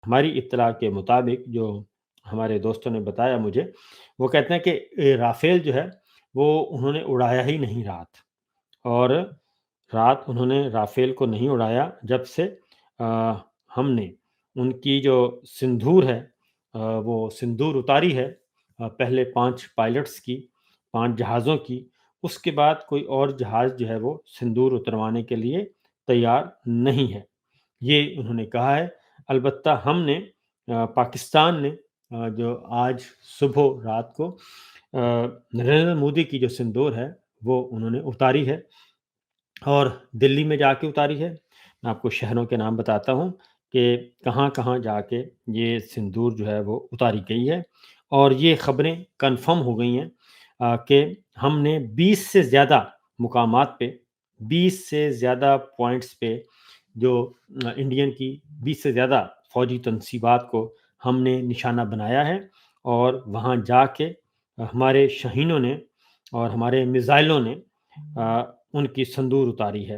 ہماری اطلاع کے مطابق جو ہمارے دوستوں نے بتایا مجھے، وہ کہتے ہیں کہ رافیل جو ہے وہ انہوں نے اڑایا ہی نہیں رات، اور رات انہوں نے رافیل کو نہیں اڑایا جب سے ہم نے ان کی جو سندور ہے وہ سندور اتاری ہے، پہلے 5 پائلٹس کی، 5 جہازوں کی، اس کے بعد کوئی اور جہاز جو ہے وہ سندور اتروانے کے لیے تیار نہیں ہے، یہ انہوں نے کہا ہے۔ البتہ ہم نے پاکستان نے جو آج صبح رات کو نریندر مودی کی جو سندور ہے وہ انہوں نے اتاری ہے، اور دلی میں جا کے اتاری ہے۔ میں آپ کو شہروں کے نام بتاتا ہوں کہ کہاں کہاں جا کے یہ سندور جو ہے وہ اتاری گئی ہے، اور یہ خبریں کنفرم ہو گئی ہیں کہ ہم نے 20 سے زیادہ مقامات پہ، 20 سے زیادہ پوائنٹس پہ، جو انڈین کی 20 سے زیادہ فوجی تنصیبات کو ہم نے نشانہ بنایا ہے، اور وہاں جا کے ہمارے شاہینوں نے اور ہمارے میزائلوں نے ان کی سندور اتاری ہے۔